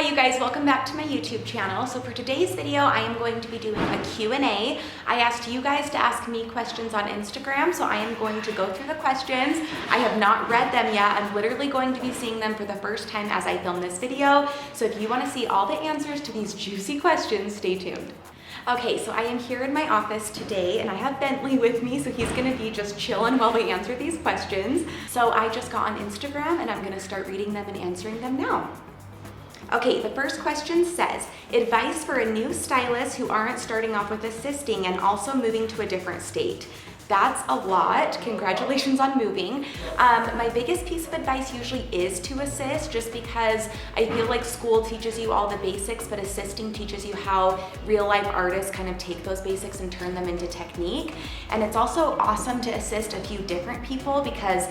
Hi you guys, welcome back to my YouTube channel. So for today's video, I am going to be doing a Q&A. I asked you guys to ask me questions on Instagram, so I am going to go through the questions. I have not read them yet. I'm literally going to be seeing them for the first time as I film this video. So if you want to see all the answers to these juicy questions, stay tuned. Okay, so I am here in my office today and I have Bentley with me, so he's gonna be just chilling while we answer these questions. So I just got on Instagram and I'm gonna start reading them and answering them now. Okay, the first question says, advice for a new stylist who aren't starting off with assisting and also moving to a different state. That's a lot. Congratulations on moving. My biggest piece of advice usually is to assist, just because I feel like school teaches you all the basics, but assisting teaches you how real life artists kind of take those basics and turn them into technique. And it's also awesome to assist a few different people because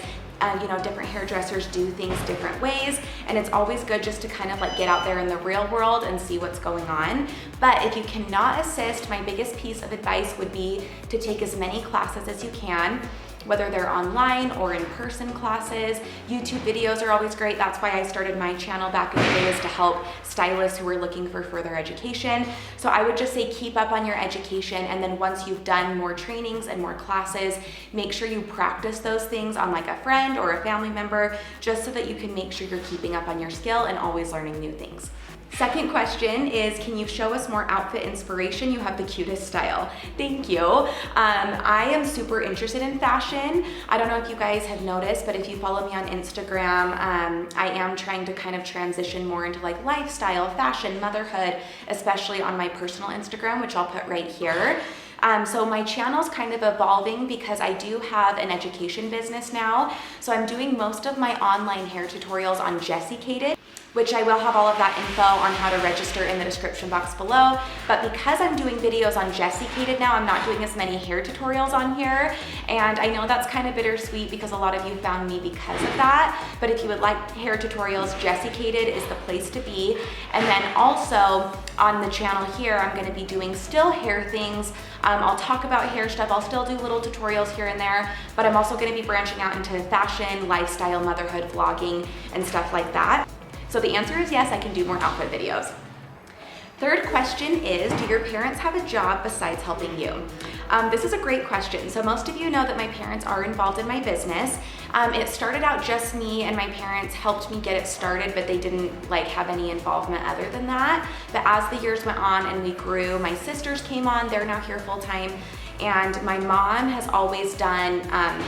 different hairdressers do things different ways, and it's always good just to kind of like get out there in the real world and see what's going on. But if you cannot assist, my biggest piece of advice would be to take as many classes as you can, whether they're online or in-person classes. YouTube videos are always great. That's why I started my channel back in the day, is to help stylists who are looking for further education. So I would just say keep up on your education, and then once you've done more trainings and more classes, make sure you practice those things on like a friend or a family member, just so that you can make sure you're keeping up on your skill and always learning new things. Second question is, can you show us more outfit inspiration? You have the cutest style. Thank you. I am super interested in fashion. I don't know if you guys have noticed, but if you follow me on Instagram, I am trying to kind of transition more into like lifestyle, fashion, motherhood, especially on my personal Instagram, which I'll put right here. So my channel's kind of evolving because I do have an education business now. So I'm doing most of my online hair tutorials on Jessi, which I will have all of that info on how to register in the description box below. But because I'm doing videos on Jessi now, I'm not doing as many hair tutorials on here. And I know that's kind of bittersweet because a lot of you found me because of that. But if you would like hair tutorials, Jessi is the place to be. And then also on the channel here, I'm gonna be doing still hair things. I'll talk about hair stuff. I'll still do little tutorials here and there, but I'm also gonna be branching out into fashion, lifestyle, motherhood, vlogging, and stuff like that. So the answer is yes, I can do more outfit videos. Third question is, do your parents have a job besides helping you? This is a great question. So most of you know that my parents are involved in my business. It started out just me, and my parents helped me get it started, but they didn't like have any involvement other than that. But as the years went on and we grew, my sisters came on, they're now here full time. And my mom has always done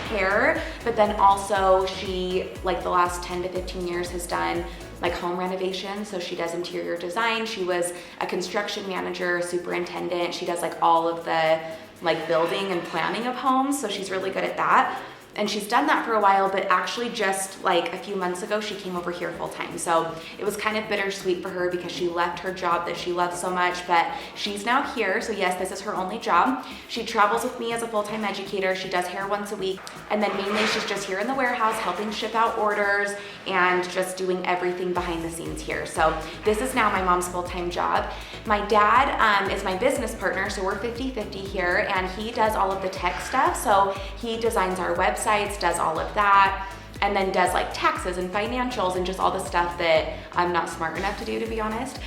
hair, but then also she, like the last 10 to 15 years, has done like home renovation. So she does interior design. She was a construction manager, superintendent. She does like all of the like building and planning of homes. So she's really good at that. And she's done that for a while, but actually just like a few months ago, she came over here full time. So it was kind of bittersweet for her because she left her job that she loves so much, but she's now here. So yes, this is her only job. She travels with me as a full-time educator. She does hair once a week. And then mainly she's just here in the warehouse helping ship out orders and just doing everything behind the scenes here. So this is now my mom's full-time job. My dad is my business partner, so we're 50-50 here, and he does all of the tech stuff. So he designs our websites, does all of that, and then does like taxes and financials and just all the stuff that I'm not smart enough to do, to be honest.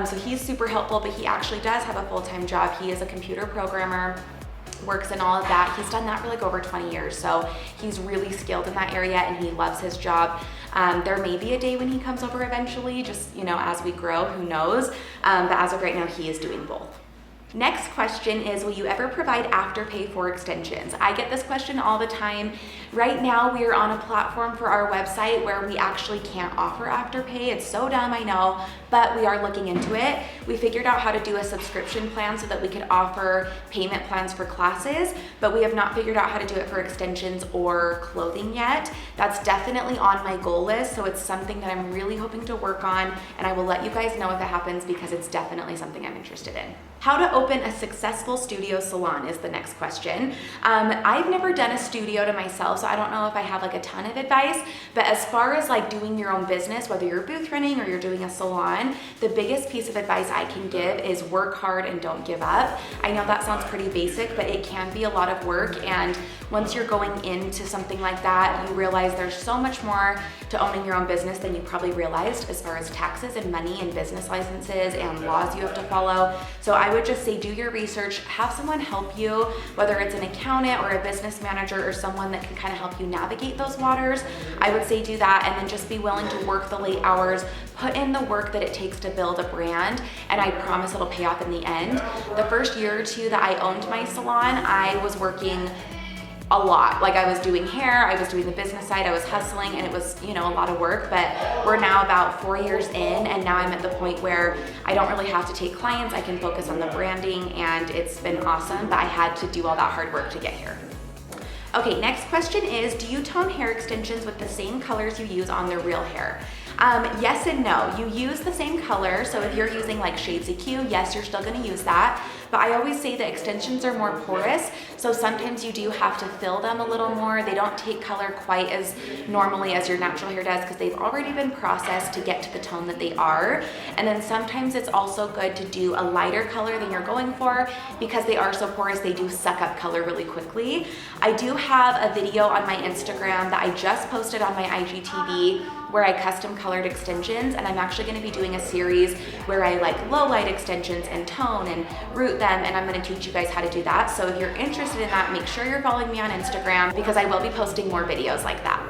So he's super helpful, but he actually does have a full-time job. He is a computer programmer, works in all of that. He's done that for like over 20 years. So he's really skilled in that area and he loves his job. There may be a day when he comes over eventually, just, as we grow, who knows? But as of right now, he is doing both. Next question is, will you ever provide Afterpay for extensions? I get this question all the time. Right now, we are on a platform for our website where we actually can't offer Afterpay. It's so dumb, I know, but we are looking into it. We figured out how to do a subscription plan so that we could offer payment plans for classes, but we have not figured out how to do it for extensions or clothing yet. That's definitely on my goal list, so it's something that I'm really hoping to work on, and I will let you guys know if it happens because it's definitely something I'm interested in. How to open a successful studio salon is the next question. I've never done a studio to myself, So I don't know if I have like a ton of advice, but as far as like doing your own business, whether you're booth running or you're doing a salon, the biggest piece of advice I can give is work hard and don't give up. I know that sounds pretty basic, but it can be a lot of work. And once you're going into something like that, you realize there's so much more to owning your own business than you probably realized as far as taxes and money and business licenses and laws you have to follow. So I would just say do your research, have someone help you, whether it's an accountant or a business manager or someone that can kind of help you navigate those waters. I would say do that, and then just be willing to work the late hours, put in the work that it takes to build a brand, and I promise it'll pay off in the end. The first year or two that I owned my salon, I was working a lot. Like I was doing hair, I was doing the business side, I was hustling, and it was, you know, a lot of work. But we're now about 4 years in, and now I'm at the point where I don't really have to take clients. I can focus on the branding, and it's been awesome, but I had to do all that hard work to get here. Okay, next question is, do you tone hair extensions with the same colors you use on the real hair? Yes and no. You use the same color, so if you're using like Shades EQ, yes, you're still gonna use that. But I always say the extensions are more porous, so sometimes you do have to fill them a little more. They don't take color quite as normally as your natural hair does because they've already been processed to get to the tone that they are. And then sometimes it's also good to do a lighter color than you're going for because they are so porous, they do suck up color really quickly. I do have a video on my Instagram that I just posted on my IGTV where I custom colored extensions, and I'm actually gonna be doing a series where I like low light extensions and tone and root them, and I'm gonna teach you guys how to do that. So if you're interested in that, make sure you're following me on Instagram because I will be posting more videos like that.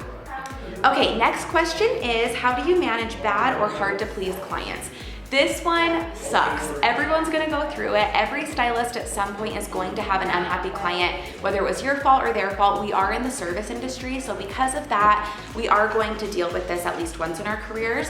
Okay, next question is, how do you manage bad or hard to please clients? This one sucks. Everyone's gonna go through it. Every stylist at some point is going to have an unhappy client, whether it was your fault or their fault. We are in the service industry, so because of that, we are going to deal with this at least once in our careers.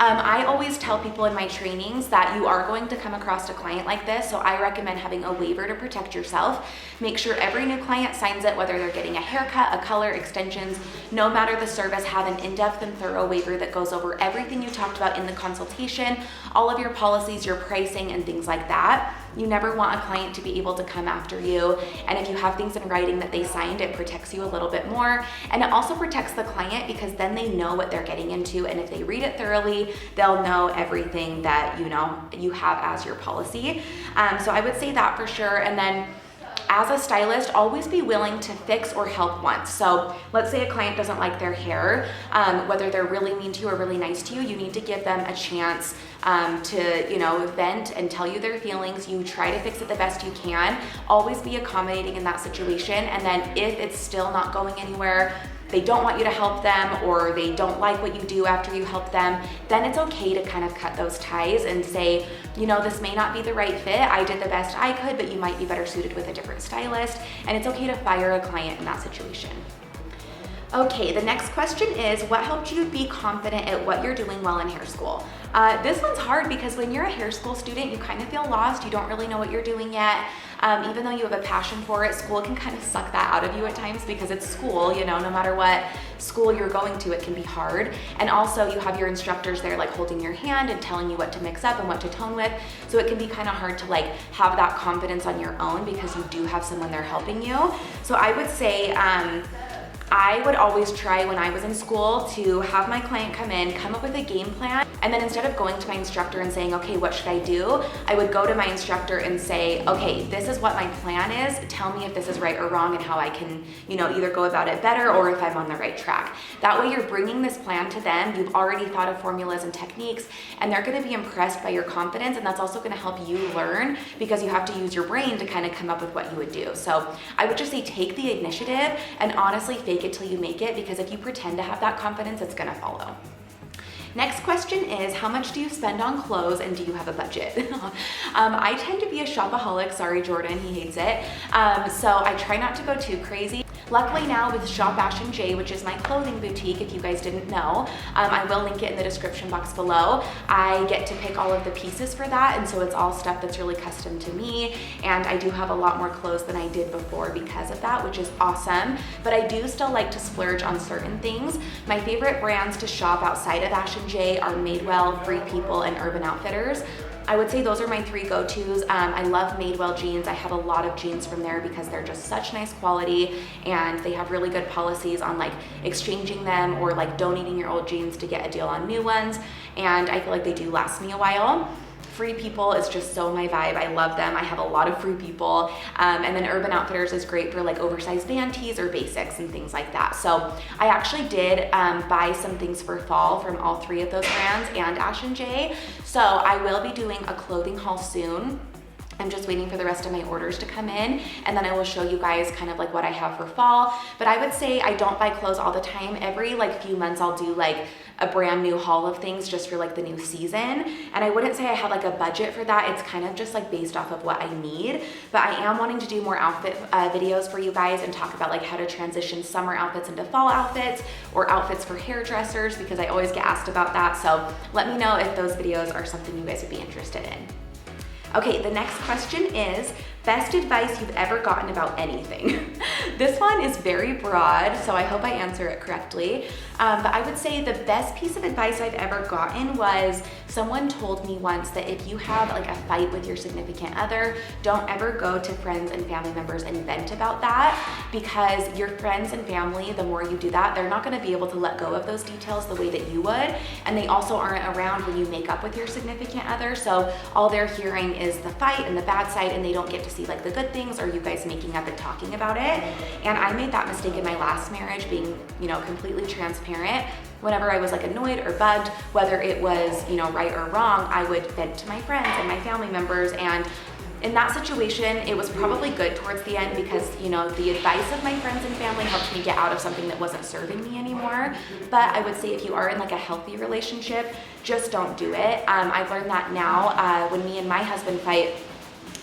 I always tell people in my trainings that you are going to come across a client like this, so I recommend having a waiver to protect yourself. Make sure every new client signs it, whether they're getting a haircut, a color, extensions, no matter the service, have an in-depth and thorough waiver that goes over everything you talked about in the consultation, all of your policies, your pricing, and things like that. You never want a client to be able to come after you, and if you have things in writing that they signed, it protects you a little bit more, and it also protects the client because then they know what they're getting into, and if they read it thoroughly, they'll know everything that you have as your policy. So I would say that for sure. And then as a stylist, always be willing to fix or help once. So let's say a client doesn't like their hair, whether they're really mean to you or really nice to you, you need to give them a chance to vent and tell you their feelings. You try to fix it the best you can. Always be accommodating in that situation. And then if it's still not going anywhere, they don't want you to help them, or they don't like what you do after you help them, then it's okay to kind of cut those ties and say, this may not be the right fit. I did the best I could, but you might be better suited with a different stylist. And it's okay to fire a client in that situation. Okay, the next question is, what helped you be confident at what you're doing while in hair school? This one's hard because when you're a hair school student, you kind of feel lost. You don't really know what you're doing yet. Even though you have a passion for it, school can kind of suck that out of you at times because it's school, no matter what school you're going to, it can be hard. And also you have your instructors there like holding your hand and telling you what to mix up and what to tone with. So it can be kind of hard to like have that confidence on your own because you do have someone there helping you. So I would say, I would always try when I was in school to have my client come in, come up with a game plan, and then instead of going to my instructor and saying, okay, what should I do? I would go to my instructor and say, okay, this is what my plan is. Tell me if this is right or wrong and how I can, either go about it better or if I'm on the right track. That way you're bringing this plan to them. You've already thought of formulas and techniques, and they're gonna be impressed by your confidence, and that's also gonna help you learn because you have to use your brain to kind of come up with what you would do. So I would just say take the initiative and honestly fake it till you make it, because if you pretend to have that confidence, it's gonna follow. Next question is, how much do you spend on clothes and do you have a budget? I tend to be a shopaholic. Sorry, Jordan, he hates it. So I try not to go too crazy. Luckily now with Shop Ash & J, which is my clothing boutique, if you guys didn't know, I will link it in the description box below. I get to pick all of the pieces for that, and so it's all stuff that's really custom to me, and I do have a lot more clothes than I did before because of that, which is awesome. But I do still like to splurge on certain things. My favorite brands to shop outside of Ash & J are Madewell, Free People, and Urban Outfitters. I would say those are my 3 go-tos. I love Madewell jeans. I have a lot of jeans from there because they're just such nice quality, and they have really good policies on like exchanging them or like donating your old jeans to get a deal on new ones. And I feel like they do last me a while. Free People is just so my vibe. I love them. I have a lot of Free People. And then Urban Outfitters is great for like oversized band tees or basics and things like that. So I actually did buy some things for fall from all 3 of those brands and Ash & J. So I will be doing a clothing haul soon. I'm just waiting for the rest of my orders to come in, and then I will show you guys kind of like what I have for fall. But I would say I don't buy clothes all the time. Every like few months I'll do like a brand new haul of things just for like the new season. And I wouldn't say I have like a budget for that. It's kind of just like based off of what I need. But I am wanting to do more outfit videos for you guys and talk about like how to transition summer outfits into fall outfits or outfits for hairdressers, because I always get asked about that. So let me know if those videos are something you guys would be interested in. Okay, the next question is, best advice you've ever gotten about anything. This one is very broad, so I hope I answer it correctly. But I would say the best piece of advice I've ever gotten was someone told me once that if you have like a fight with your significant other, don't ever go to friends and family members and vent about that, because your friends and family, the more you do that, they're not gonna be able to let go of those details the way that you would. And they also aren't around when you make up with your significant other. So all they're hearing is the fight and the bad side, and they don't get to see like the good things or you guys making up and talking about it. And I made that mistake in my last marriage, being, you know, completely transparent. Whenever I was like annoyed or bugged, whether it was, you know, right or wrong, I would vent to my friends and my family members. And in that situation, it was probably good towards the end, because, you know, the advice of my friends and family helped me get out of something that wasn't serving me anymore. But I would say if you are in like a healthy relationship, just don't do it. I've learned that now. When me and my husband fight,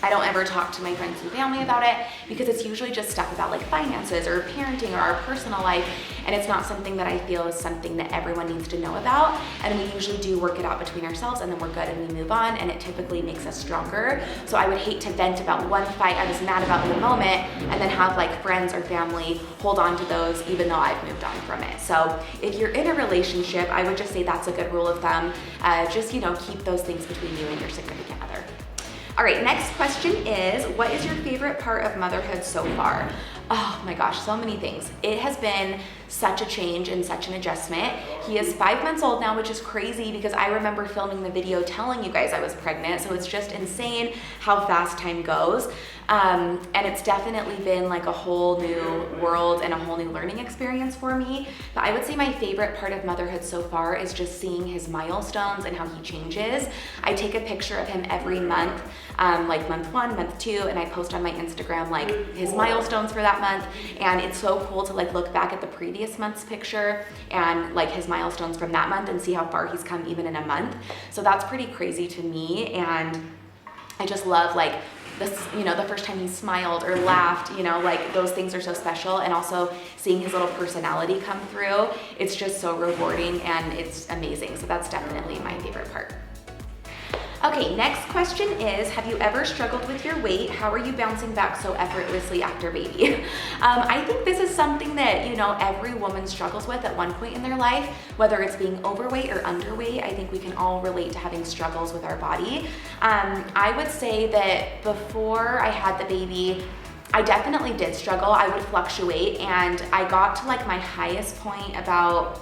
I don't ever talk to my friends and family about it, because it's usually just stuff about like finances or parenting or our personal life, and it's not something that I feel is something that everyone needs to know about. And we usually do work it out between ourselves, and then we're good and we move on, and it typically makes us stronger. So I would hate to vent about one fight I was mad about in the moment and then have like friends or family hold on to those even though I've moved on from it. So if you're in a relationship, I would just say that's a good rule of thumb. Just, you know, keep those things between you and your significant other. All right, next question is, what is your favorite part of motherhood so far? Oh my gosh, so many things. It has been such a change and such an adjustment. He is 5 months old now, which is crazy because I remember filming the video telling you guys I was pregnant. So it's just insane how fast time goes. And it's definitely been like a whole new world and a whole new learning experience for me. But I would say my favorite part of motherhood so far is just seeing his milestones and how he changes. I take a picture of him every month, like month 1, month 2, and I post on my Instagram like his milestones for that month. And it's so cool to like look back at the previous month's picture and like his milestones from that month and see how far he's come even in a month. So that's pretty crazy to me. And I just love like this, you know, the first time he smiled or laughed, you know, like those things are so special. And also seeing his little personality come through, it's just so rewarding and it's amazing. So that's definitely my favorite part. Okay, next question is, have you ever struggled with your weight? How are you bouncing back so effortlessly after baby? I think this is something that, you know, every woman struggles with at one point in their life, whether it's being overweight or underweight. I think we can all relate to having struggles with our body. I would say that before I had the baby, I definitely did struggle. I would fluctuate, and I got to like my highest point about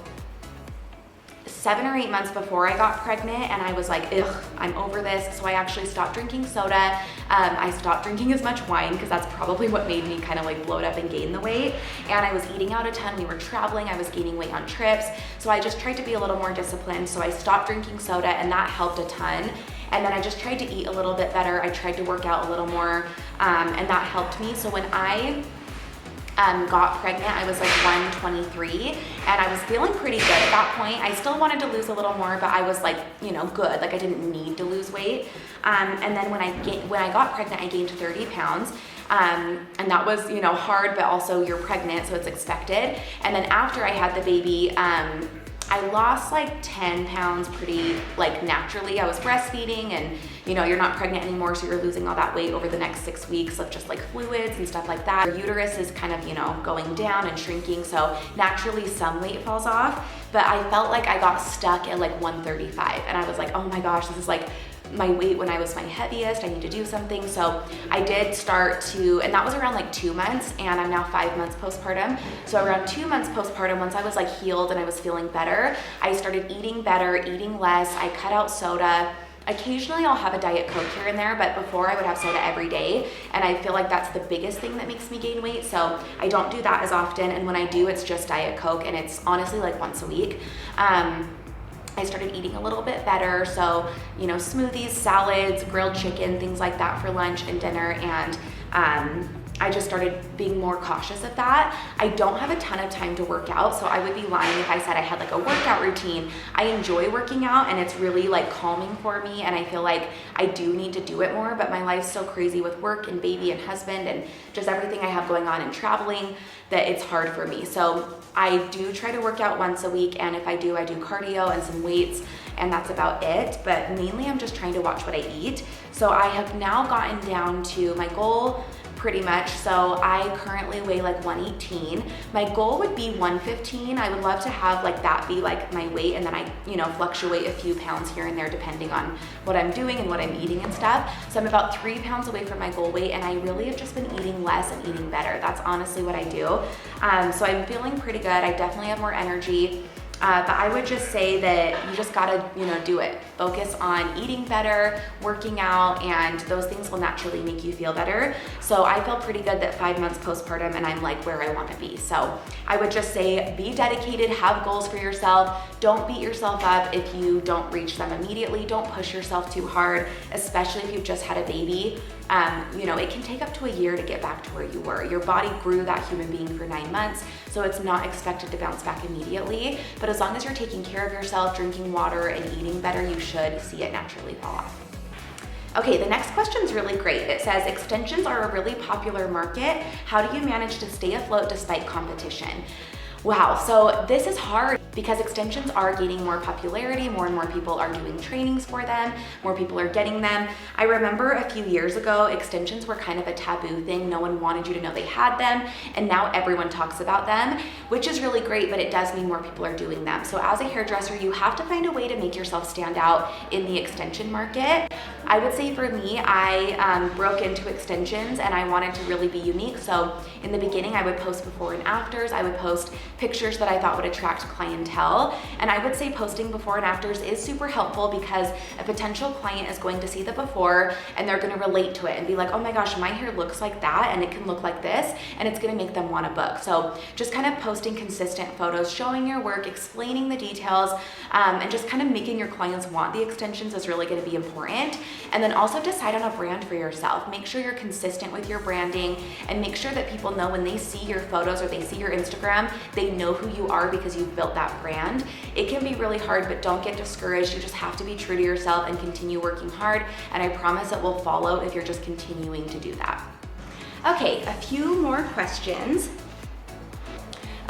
7 or 8 months before I got pregnant, and I was like, ugh, I'm over this. So I actually stopped drinking soda. I stopped drinking as much wine because that's probably what made me kind of like bloat up and gain the weight. And I was eating out a ton. We were traveling. I was gaining weight on trips. So I just tried to be a little more disciplined. So I stopped drinking soda, and that helped a ton. And then I just tried to eat a little bit better. I tried to work out a little more, and that helped me. So when I got pregnant, I was like 123, and I was feeling pretty good at that point. I still wanted to lose a little more, but I was like, you know, good. Like I didn't need to lose weight. And then when I got pregnant, I gained 30 pounds. And that was, you know, hard, but also you're pregnant, so it's expected. And then after I had the baby, I lost like 10 pounds pretty like naturally. I was breastfeeding, and you know, you're not pregnant anymore, so you're losing all that weight over the next 6 weeks of just like fluids and stuff like that. Your uterus is kind of, you know, going down and shrinking, so naturally some weight falls off. But I felt like I got stuck at like 135, and I was like, oh my gosh, this is like my weight when I was my heaviest. I need to do something. So I did start to, and that was around like 2 months, and I'm now 5 months postpartum. So around 2 months postpartum, once I was like healed and I was feeling better, I started eating better, eating less. I cut out soda. Occasionally I'll have a Diet Coke here and there, but before I would have soda every day. And I feel like that's the biggest thing that makes me gain weight. So I don't do that as often. And when I do, it's just Diet Coke, and it's honestly like once a week. I started eating a little bit better. So, you know, smoothies, salads, grilled chicken, things like that for lunch and dinner. And I just started being more cautious of that. I don't have a ton of time to work out, so I would be lying if I said I had like a workout routine. I enjoy working out, and it's really like calming for me, and I feel like I do need to do it more, but my life's so crazy with work and baby and husband and just everything I have going on and traveling that it's hard for me. So I do try to work out once a week, and if I do cardio and some weights, and that's about it. But mainly I'm just trying to watch what I eat. So I have now gotten down to my goal pretty much. So I currently weigh like 118. My goal would be 115. I would love to have like that be like my weight, and then I, you know, fluctuate a few pounds here and there depending on what I'm doing and what I'm eating and stuff. So I'm about 3 pounds away from my goal weight, and I really have just been eating less and eating better. That's honestly what I do. So I'm feeling pretty good. I definitely have more energy. But I would just say that you just gotta, you know, do it. Focus on eating better, working out, and those things will naturally make you feel better. So I feel pretty good that 5 months postpartum and I'm like where I wanna be. So I would just say be dedicated, have goals for yourself. Don't beat yourself up if you don't reach them immediately. Don't push yourself too hard, especially if you've just had a baby. You know, it can take up to a year to get back to where you were. Your body grew that human being for 9 months, so it's not expected to bounce back immediately. But as long as you're taking care of yourself, drinking water, and eating better, you should see it naturally fall off. Okay, the next question is really great. It says, extensions are a really popular market. How do you manage to stay afloat despite competition? Wow, so this is hard because extensions are gaining more popularity. More and more people are doing trainings for them. More people are getting them. I remember a few years ago, extensions were kind of a taboo thing. No one wanted you to know they had them. And now everyone talks about them, which is really great, but it does mean more people are doing them. So as a hairdresser, you have to find a way to make yourself stand out in the extension market. I would say for me, I broke into extensions and I wanted to really be unique. So in the beginning, I would post before and afters. I would post pictures that I thought would attract clientele. And I would say posting before and afters is super helpful because a potential client is going to see the before and they're going to relate to it and be like, oh my gosh, my hair looks like that and it can look like this, and it's going to make them want to book. So just kind of posting consistent photos, showing your work, explaining the details, and just kind of making your clients want the extensions is really going to be important. And then also decide on a brand for yourself. Make sure you're consistent with your branding and make sure that people know when they see your photos or they see your Instagram, they know who you are because you've built that brand. It can be really hard, but don't get discouraged. You just have to be true to yourself and continue working hard. And I promise it will follow if you're just continuing to do that. Okay, a few more questions.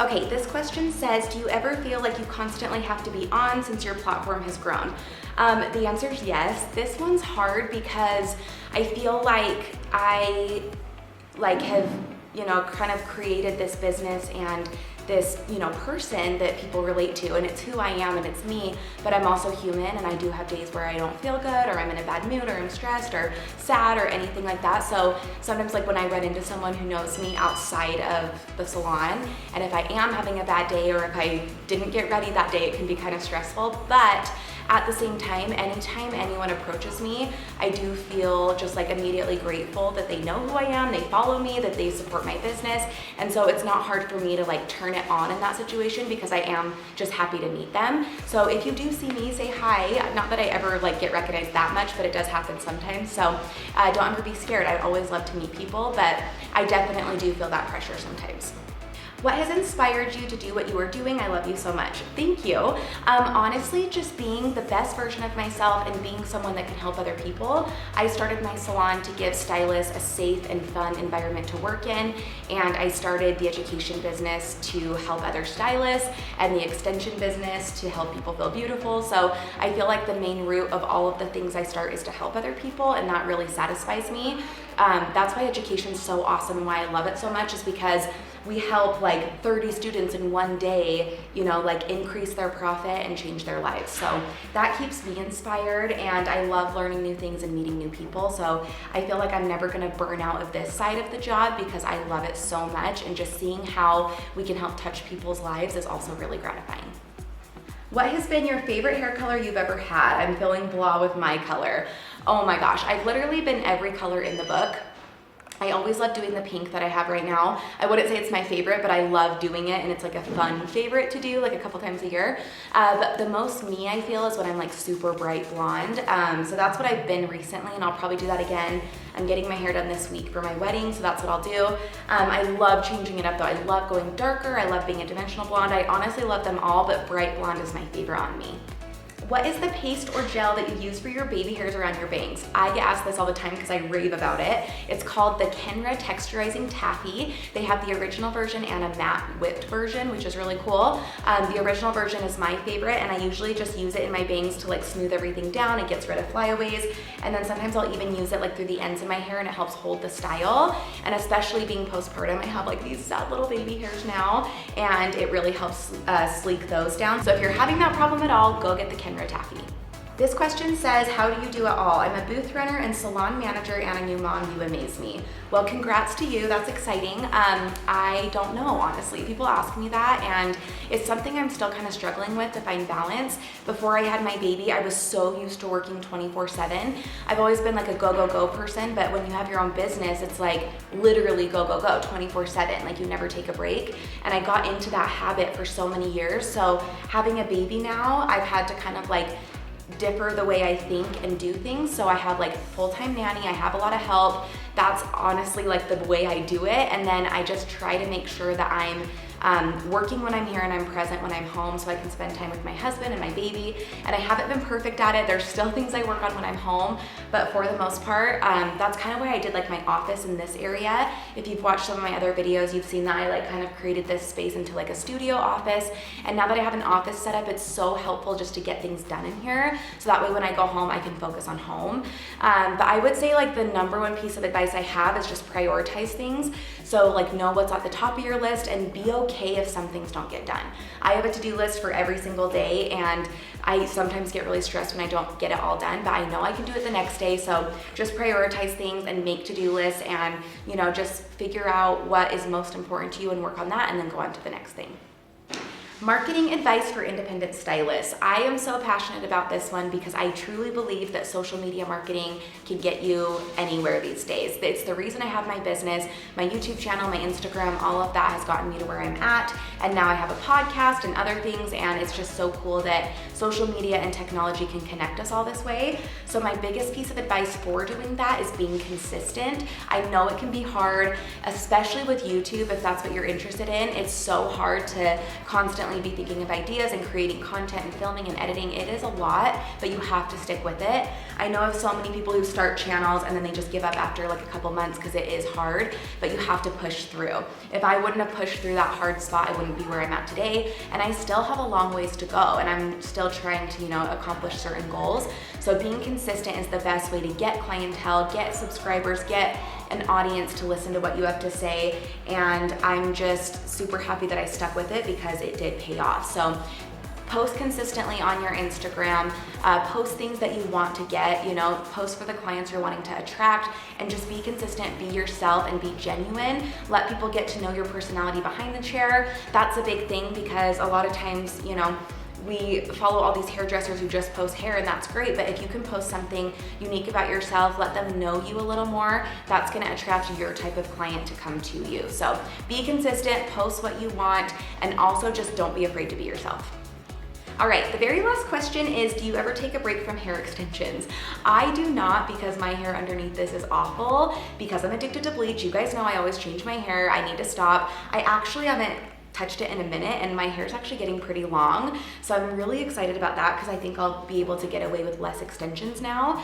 Okay, this question says, do you ever feel like you constantly have to be on since your platform has grown? The answer is yes. This one's hard because I feel like I have, you know, kind of created this business and this, you know, person that people relate to, and it's who I am and it's me, but I'm also human and I do have days where I don't feel good or I'm in a bad mood or I'm stressed or sad or anything like that. So sometimes like when I run into someone who knows me outside of the salon, and if I am having a bad day or if I didn't get ready that day, it can be kind of stressful. But at the same time, anytime anyone approaches me, I do feel just like immediately grateful that they know who I am, they follow me, that they support my business. And so it's not hard for me to like turn it on in that situation because I am just happy to meet them. So if you do see me, say hi. Not that I ever like get recognized that much, but it does happen sometimes. So don't ever be scared. I always love to meet people, but I definitely do feel that pressure sometimes. What has inspired you to do what you are doing? I love you so much. Thank you. Honestly, just being the best version of myself and being someone that can help other people. I started my salon to give stylists a safe and fun environment to work in, and I started the education business to help other stylists and the extension business to help people feel beautiful. So I feel like the main root of all of the things I start is to help other people, and that really satisfies me. That's why education is so awesome and why I love it so much, is because we help like 30 students in one day, you know, like increase their profit and change their lives. So that keeps me inspired, and I love learning new things and meeting new people. So I feel like I'm never gonna burn out of this side of the job because I love it so much, and just seeing how we can help touch people's lives is also really gratifying. What has been your favorite hair color you've ever had? I'm feeling blah with my color. Oh my gosh, I've literally been every color in the book. I always love doing the pink that I have right now. I wouldn't say it's my favorite, but I love doing it, and it's like a fun favorite to do like a couple times a year. But the most me I feel is when I'm like super bright blonde. So that's what I've been recently, and I'll probably do that again. I'm getting my hair done this week for my wedding, so that's what I'll do. I love changing it up though. I love going darker. I love being a dimensional blonde. I honestly love them all, but bright blonde is my favorite on me. What is the paste or gel that you use for your baby hairs around your bangs? I get asked this all the time because I rave about it. It's called the Kenra Texturizing Taffy. They have the original version and a matte whipped version, which is really cool. The original version is my favorite, and I usually just use it in my bangs to like smooth everything down. It gets rid of flyaways, and then sometimes I'll even use it like through the ends of my hair, and it helps hold the style. And especially being postpartum, I have like these sad little baby hairs now, and it really helps sleek those down. So if you're having that problem at all, go get the Kenra Taffy. This question says, how do you do it all? I'm a booth runner and salon manager and a new mom. You amaze me. Well, congrats to you. That's exciting. I don't know, honestly. People ask me that, and it's something I'm still kind of struggling with to find balance. Before I had my baby, I was so used to working 24/7. I've always been like a go, go, go person, but when you have your own business, it's like literally go, go, go 24/7. Like you never take a break. And I got into that habit for so many years. So having a baby now, I've had to kind of like differ the way I think and do things. So I have like full-time nanny, I have a lot of help. That's honestly like the way I do it. And then I just try to make sure that I'm working when I'm here and I'm present when I'm home, so I can spend time with my husband and my baby. And I haven't been perfect at it. There's still things I work on when I'm home, but for the most part, that's kind of why I did like my office in this area. If you've watched some of my other videos, you've seen that I like kind of created this space into like a studio office. And now that I have an office set up, it's so helpful just to get things done in here. So that way when I go home, I can focus on home. But I would say like the number one piece of advice I have is just prioritize things. So like know what's at the top of your list and be okay if some things don't get done. I have a to-do list for every single day, and I sometimes get really stressed when I don't get it all done, but I know I can do it the next day. So just prioritize things and make to-do lists, and you know, just figure out what is most important to you and work on that, and then go on to the next thing. Marketing advice for independent stylists. I am so passionate about this one because I truly believe that social media marketing can get you anywhere these days. It's the reason I have my business, my YouTube channel, my Instagram, all of that has gotten me to where I'm at. And now I have a podcast and other things, and it's just so cool that social media and technology can connect us all this way. So my biggest piece of advice for doing that is being consistent. I know it can be hard, especially with YouTube, if that's what you're interested in. It's so hard to constantly be thinking of ideas and creating content and filming and editing. It is a lot, but you have to stick with it. I know of so many people who start channels and then they just give up after like a couple months because it is hard, but you have to push through. If I wouldn't have pushed through that hard spot, I wouldn't be where I'm at today. And I still have a long ways to go, and I'm still trying to, you know, accomplish certain goals. So being consistent is the best way to get clientele, get subscribers, get an audience to listen to what you have to say. And I'm just super happy that I stuck with it because it did pay off. So post consistently on your Instagram, post things that you want to get, you know, post for the clients you're wanting to attract, and just be consistent, be yourself, and be genuine. Let people get to know your personality behind the chair. That's a big thing because a lot of times, you know, we follow all these hairdressers who just post hair, and that's great, but if you can post something unique about yourself, let them know you a little more, that's gonna attract your type of client to come to you. So be consistent, post what you want, and also just don't be afraid to be yourself. All right, the very last question is, do you ever take a break from hair extensions? I do not, because my hair underneath this is awful, because I'm addicted to bleach. You guys know I always change my hair. I need to stop. I actually haven't touched it in a minute, and my hair is actually getting pretty long, so I'm really excited about that because I think I'll be able to get away with less extensions now,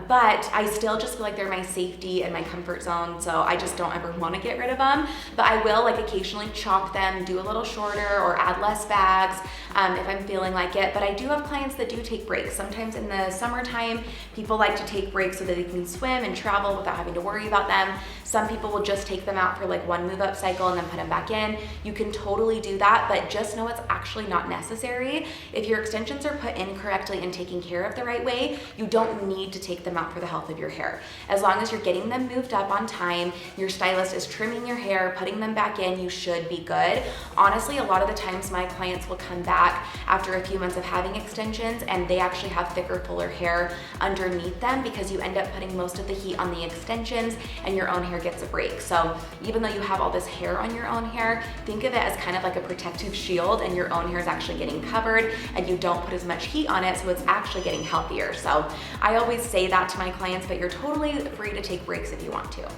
but I still just feel like they're my safety and my comfort zone, so I just don't ever want to get rid of them. But I will like occasionally chop them, do a little shorter, or add less bags if I'm feeling like it. But I do have clients that do take breaks. Sometimes in the summertime, people like to take breaks so that they can swim and travel without having to worry about them. Some people will just take them out for like one move up cycle and then put them back in. You can totally do that, but just know it's actually not necessary. If your extensions are put in correctly and taken care of the right way, you don't need to take them out for the health of your hair. As long as you're getting them moved up on time, your stylist is trimming your hair, putting them back in, you should be good. Honestly, a lot of the times my clients will come back after a few months of having extensions and they actually have thicker, fuller hair underneath them because you end up putting most of the heat on the extensions and your own hair gets a break. So even though you have all this hair on your own hair, think of it as kind of like a protective shield, and your own hair is actually getting covered and you don't put as much heat on it, so it's actually getting healthier. So I always say that to my clients, but you're totally free to take breaks if you want to.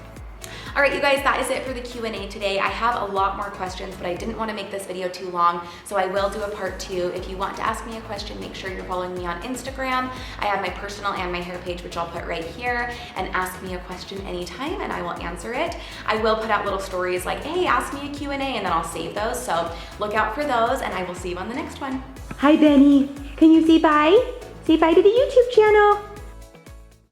All right, you guys, that is it for the Q&A today. I have a lot more questions, but I didn't want to make this video too long, so I will do a part 2. If you want to ask me a question, make sure you're following me on Instagram. I have my personal and my hair page, which I'll put right here, and ask me a question anytime and I will answer it. I will put out little stories like, hey, ask me a Q&A, and then I'll save those. So look out for those, and I will see you on the next one. Hi, Benny. Can you say bye? Say bye to the YouTube channel.